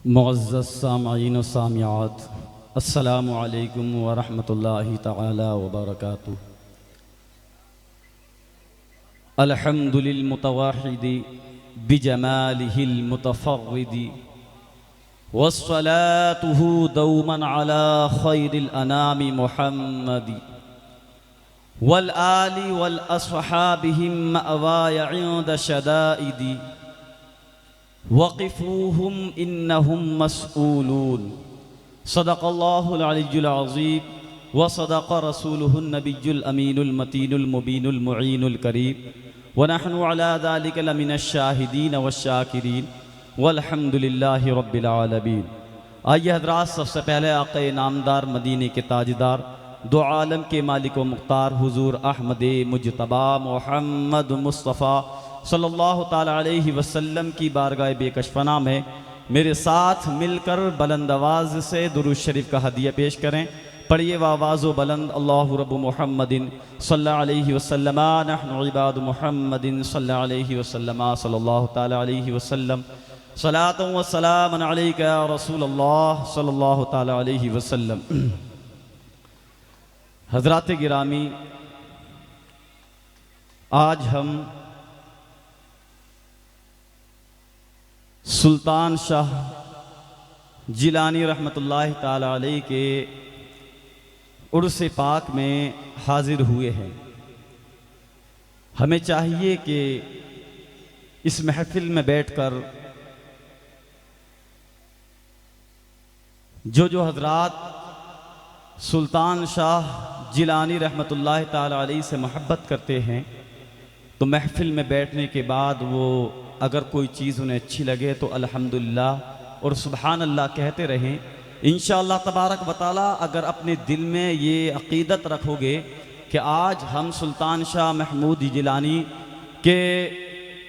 मुअज़्ज़ज़ सामईन व सामिआत, अस्सलामु अलैकुम व रहमतुल्लाहि तआला व बरकातुहू। अल्हम्दुलिल मुतवहिदि बिजमालिहिल मुतफर्रिदि वस्सलातुहु दौमन अला खैरिल अनामि मुहम्मदि वल आलि वल अस्हाबिहिम मअवाय इंद शदाइदि वक़िफ़ूहुम इन्नहुम मस्ऊलून। सदक़ल्लाहुल अलिय्युल अज़ीम व सदक़ रसूलुहुन नबिय्युल अमीनुल मतीनुल मुबीनुल मुईनुल करीम व नहनु अला ज़ालिका लमिनश शाहिदीन वश्शाकिरीन वल्हम्दुलिल्लाहि रब्बिल आलमीन। आइए हज़रात, सबसे पहले आक़े नामदार मदीने के ताजदार दो आलम के मालिक व मुख्तार हुज़ूर अहमद मुजतबा मोहम्मद मुस्तफ़ा सल्लल्लाहु ताला अलैहि वसल्लम की बारगाह बेकशफना में मेरे साथ मिलकर बुलंद आवाज़ से दुरूद शरीफ का हदिया पेश करें। पढ़िए व आवाज़ो बुलंद, अल्लाहु रब्बु मुहम्मदिन सल्लल्लाहु अलैहि वसल्लम नहनु इबादु मुहम्मदिन सल्लल्लाहु अलैहि वसल्लम सल्लल्लाहु ताला अलैहि वसल्लम सलातु व सलामुन अलैका या रसूलल्लाह सल्लल्लाहु ताला अलैहि वसल्लम। हज़रात गिरामी, आज हम सुल्तान शाह जिलानी रहमतुल्लाहि ताला अलैह के उर्स पाक में हाजिर हुए हैं। हमें चाहिए कि इस महफिल में बैठकर जो हजरात सुल्तान शाह जिलानी रहमतुल्लाहि ताला अलैह से मोहब्बत करते हैं, तो महफिल में बैठने के बाद वो अगर कोई चीज़ उन्हें अच्छी लगे तो अल्हम्दुलिल्लाह और सुबहान अल्लाह कहते रहें। इंशाअल्लाह तबारक व तआला अगर अपने दिल में ये अक़ीदत रखोगे कि आज हम सुल्तान शाह महमूद जिलानी के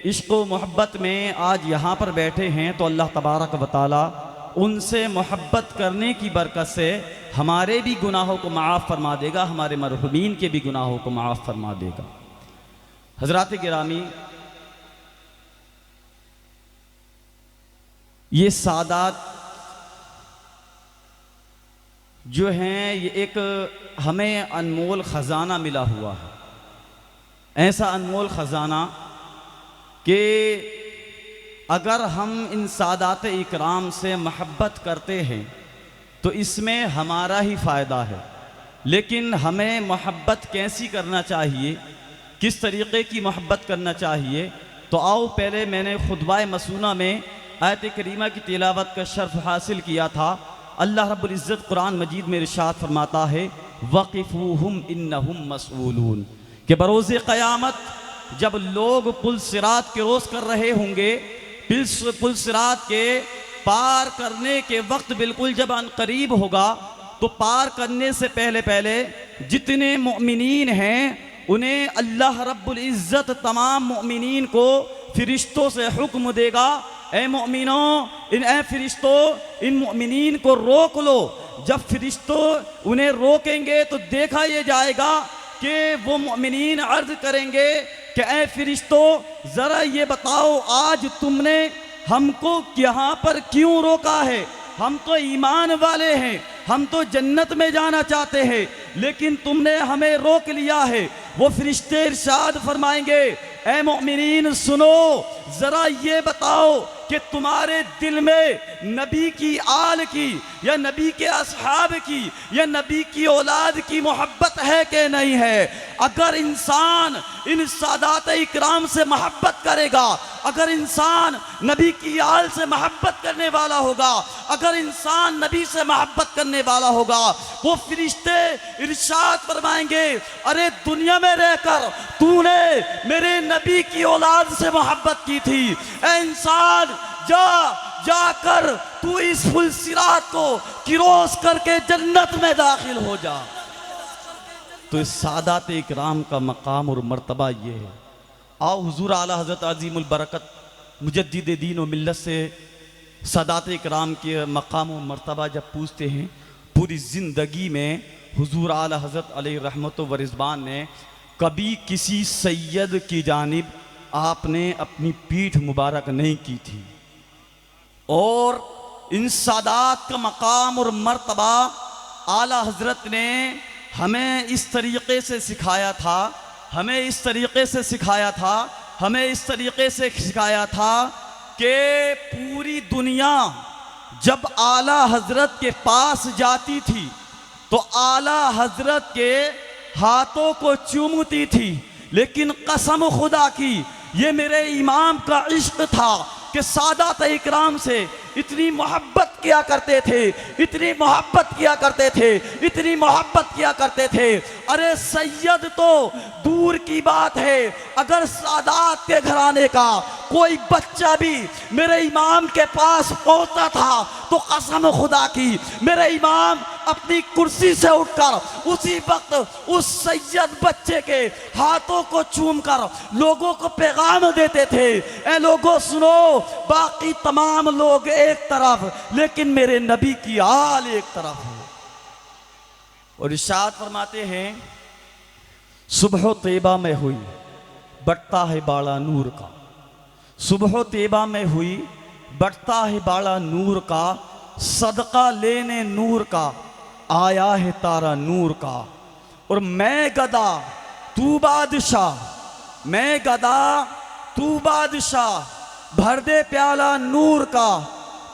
इश्क़ व मोहब्बत में आज यहाँ पर बैठे हैं, तो अल्लाह तबारक व तआला उनसे मोहब्बत करने की बरकत से हमारे भी गुनाहों को माफ़ फरमा देगा, हमारे मरहुमीन के भी गुनाहों को माफ़ फरमा देगा। हज़रात गिरामी, ये सादात जो हैं, ये एक हमें अनमोल ख़जाना मिला हुआ है। ऐसा अनमोल ख़जाना कि अगर हम इन सादात इकराम से मोहब्बत करते हैं तो इसमें हमारा ही फ़ायदा है। लेकिन हमें मोहब्बत कैसी करना चाहिए, किस तरीक़े की मोहब्बत करना चाहिए, तो आओ पहले मैंने खुतबा मसूना में आयत करीमा की तिलावत का शर्फ हासिल किया था। अल्लाह रब्बुल इज़्ज़त कुरान मजीद में इरशाद फरमाता है, वक़िफ़ूहुम इन्नहुम मस्ऊलून, कि बरोज़े क़यामत जब लोग पुल सिरात क्रॉस कर रहे होंगे, पुल सिरात के पार करने के वक्त बिल्कुल जब अनकरीब होगा, तो पार करने से पहले पहले जितने मोमिनीन हैं उन्हें अल्लाह रब्बुल इज़्ज़त तमाम मोमिनीन को फ़रिश्तों से हुक्म देगा, ए मोमिनों, ए फ़रिश्तों, इन मोमिनीन को रोक लो। जब फ़रिश्तों उन्हें रोकेंगे तो देखा ये जाएगा कि वो मोमिनीन अर्ज़ करेंगे कि ए फ़रिश्तों, ज़रा ये बताओ आज तुमने हमको यहाँ पर क्यों रोका है? हम तो ईमान वाले हैं, हम तो जन्नत में जाना चाहते हैं, लेकिन तुमने हमें रोक लिया है। वो फ़रिश्ते इरशाद फरमाएंगे, ए मोमिनीन सुनो, ज़रा ये बताओ कि तुम्हारे दिल में नबी की आल की या नबी के असहाब की या नबी की औलाद की मोहब्बत है कि नहीं है? अगर इंसान इन सादात इकराम से मोहब्बत करेगा, अगर इंसान नबी की आल से मोहब्बत करने वाला होगा, अगर इंसान नबी से मोहब्बत करने वाला होगा, वो फ़रिश्ते इरशाद फरमाएंगे, अरे दुनिया में रहकर तूने मेरे नबी की औलाद से मोहब्बत की थी, ऐ इंसान जाकर तू इस पुल सिरात को क्रॉस करके जन्नत में दाखिल हो जा। तो इस सादात इकराम का मकाम और मर्तबा ये है। आओ हुजूर आला हज़रत अज़ीमुल बरकत मुजद्दिद दीन व मिल्लत से सादात इकराम के मकाम और मर्तबा जब पूछते हैं, पूरी ज़िंदगी में हुजूर आला हज़रत अलैहि रहमत व रिज़वान ने कभी किसी सैयद की जानिब आपने अपनी पीठ मुबारक नहीं की थी, और इन सादात का मकाम और मर्तबा आला हज़रत ने हमें इस तरीक़े से सिखाया था, हमें इस तरीक़े से सिखाया था, हमें इस तरीक़े से सिखाया था कि पूरी दुनिया जब आला हज़रत के पास जाती थी तो आला हज़रत के हाथों को चूमती थी, लेकिन कसम खुदा की ये मेरे इमाम का इश्क था कि सादात इकराम से इतनी मोहब्बत किया करते थे, इतनी मोहब्बत किया करते थे, इतनी मोहब्बत किया करते थे। अरे सैयद तो दूर की बात है, अगर सादात के घराने का कोई बच्चा भी मेरे इमाम के पास पहुंचता था तो कसम खुदा की मेरे इमाम अपनी कुर्सी से उठकर उसी वक्त उस सैयद बच्चे के हाथों को चूमकर लोगों को पैगाम देते थे, ए लोगों सुनो, बाकी तमाम लोग एक तरफ लेकिन मेरे नबी की आल एक तरफ है। और इरशाद फरमाते हैं, सुबह तैबा में हुई बढ़ता है बाड़ा नूर का, सुबह तैबा में हुई बढ़ता है बाड़ा नूर का, सदका लेने नूर का आया है तारा नूर का। और मैं गदा तू बादशाह, मैं गदा तू बादशाह, भर दे प्याला नूर का।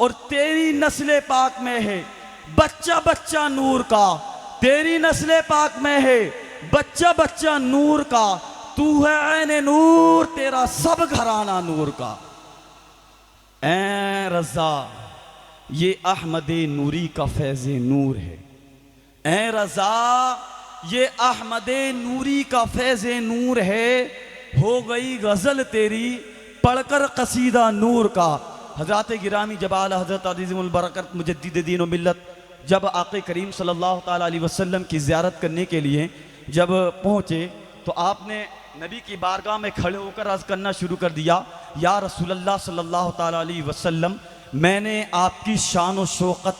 और तेरी नस्ले पाक में है बच्चा बच्चा नूर का, तेरी नस्ले पाक में है बच्चा बच्चा नूर का, तू है ऐने नूर, तेरा सब घराना नूर का। ऐ रज़ा ये अहमद नूरी का फैज़ नूर है, ऐ रज़ा ये अहमद नूरी का फैज़ नूर है। हो गई गज़ल तेरी पढ़कर कसीदा नूर का। हज़रत गिरामी जब आला हज़रत अज़ीज़ुल बरकत मुजद्दिद दीन व मिल्लत जब आक़े करीम सल्लल्लाहु ताला अलैहि वसल्लम की ज़ियारत करने के लिए जब पहुँचे तो आपने नबी की बारगाह में खड़े होकर अर्ज़ करना शुरू कर दिया, या रसूलल्लाह सल्लल्लाहु ताला अलैहि वसल्लम, मैंने आपकी शान व शौक़त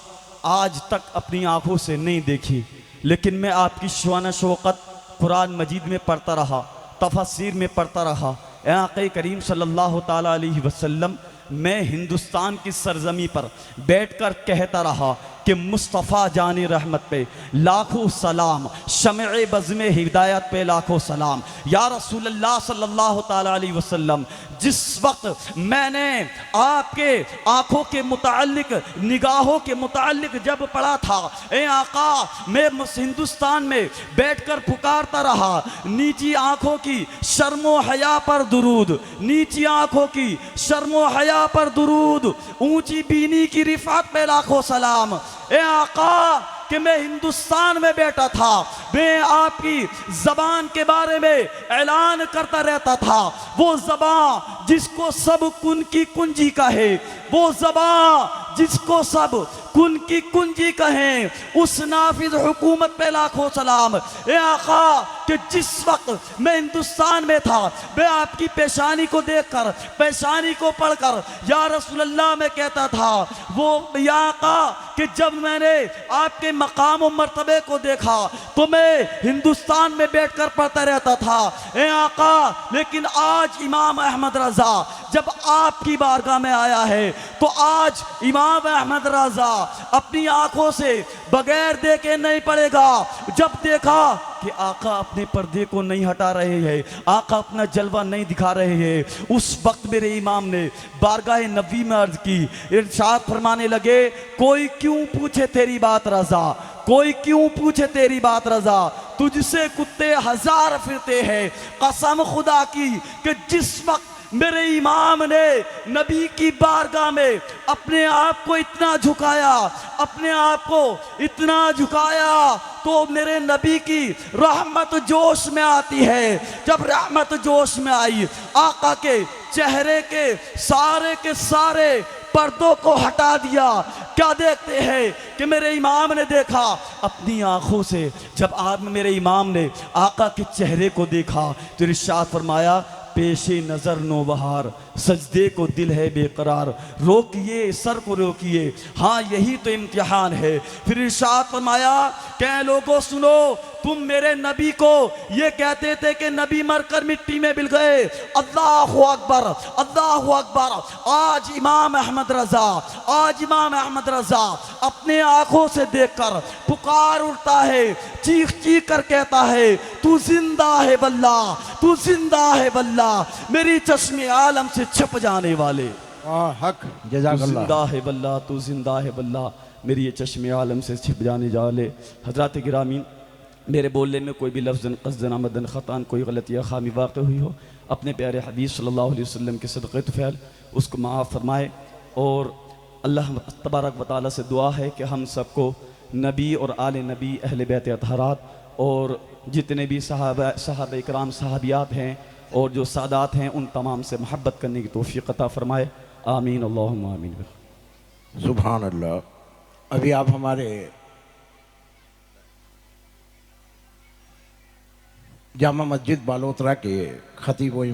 आज तक अपनी आँखों से नहीं देखी, लेकिन मैं आपकी शान व शौक़त कुरान मजीद में पढ़ता रहा, तफसीर में पढ़ता रहा। ए आक़े करीम सल्लल्लाहु ताला अलैहि वसल्लम, मैं हिंदुस्तान की सरजमी पर बैठकर कहता रहा कि मुस्तफ़ा जानी रहमत पे लाखों सलाम, शमए बज़्म हिदायत पे लाखों सलाम। या रसूलल्लाह सल्लल्लाहु ताला अलैहि वसल्लम, जिस वक्त मैंने आपके आँखों के मुताल्लिक, निगाहों के मुताल्लिक जब पढ़ा था, ए आका मैं हिंदुस्तान में बैठकर पुकारता रहा, नीची आँखों की शर्मो हया पर दुरूद, नीची आँखों की शर्मो हया पर दुरूद, ऊंची बीनी की रिफात पे लाखों सलाम। ए आका कि मैं हिंदुस्तान में बैठा था, मैं आपकी ज़बान के बारे में ऐलान करता रहता था, वो ज़बान जिसको सब कुन की कुंजी कहे, वो ज़बान जिसको सब कुन की कुंजी कहें, उस नाफिज हुकूमत पे लाखों सलाम। ए आका कि जिस वक्त मैं हिंदुस्तान में था, मैं आपकी पेशानी को देखकर, पेशानी को पढ़कर या रसूलल्लाह में कहता था, वो या आका कि जब मैंने आपके मकाम और मर्तबे को देखा तो मैं हिंदुस्तान में बैठकर पढ़ता रहता था। ए आका लेकिन आज इमाम अहमद रज़ा जब आपकी बारगाह में आया है तो आज इमाम अहमद रज़ा अपनी आंखों से बगैर देखे नहीं पड़ेगा। जब देखा कि आका अपने पर्दे को नहीं हटा रहे हैं, आका अपना जलवा नहीं दिखा रहे हैं, उस वक्त मेरे इमाम ने बारगाह नबी में अर्ज की, इरशाद फरमाने लगे, कोई क्यों पूछे तेरी बात रज़ा, कोई क्यों पूछे तेरी बात रज़ा, तुझसे कुत्ते हजार फिरते हैं। कसम खुदा की कि जिस वक्त मेरे इमाम ने नबी की बारगाह में अपने आप को इतना झुकाया, अपने आप को इतना झुकाया, तो मेरे नबी की रहमत जोश में आती है। जब रहमत जोश में आई, आका के चेहरे के सारे पर्दों को हटा दिया। क्या देखते हैं कि मेरे इमाम ने देखा अपनी आंखों से, जब आप मेरे इमाम ने आका के चेहरे को देखा तो इरशाद फरमाया, पेशे नज़र नौबहार, सजदे को दिल है बेकरार, रोकिए सर को रोकिए, हाँ यही तो इम्तिहान है। फिर इरशाद फरमाया क्या लोगों सुनो, तुम मेरे नबी को ये कहते थे कि नबी मरकर मिट्टी में मिल गए। अल्लाहु अकबर, अल्लाहु अकबर। आज इमाम अहमद रजा अपने आंखों से देखकर पुकार उठता है, चीख चीख कर कहता है तू जिंदा है बल्ला, तू जिंदा है बल्ला, मेरी चश्मे आलम से छप जाने वाले। हक तू जज़ाकल्लाह। जिंदा है बल्ला, तू जिंदा है बल्ला, मेरी ये चश्मे आलम से छिप जाने वाले। हजरत गिरामीन, मेरे बोलने में कोई भी लफ्ज़न क़स्दन आमदन ख़तान कोई गलती या खामी वाक़ हुई हो, अपने प्यारे हबीब सल्लल्लाहु अलैहि वसल्लम के सदक़े तुफ़ैल उसको माफ़ फरमाए। और अल्लाह तबारक व तआला से दुआ है कि हम सबको नबी और आले नबी, अहले बैत अतहरात और जितने भी सहाबा इकराम सहाबियात हैं और जो सादात हैं उन तमाम से मोहब्बत करने की तौफ़ीक़ अता फ़रमाए। आमीन अल्लाहुम्मा आमीन। सुभान अल्लाह। अभी आप हमारे जामा मस्जिद बालोतरा के खतीब व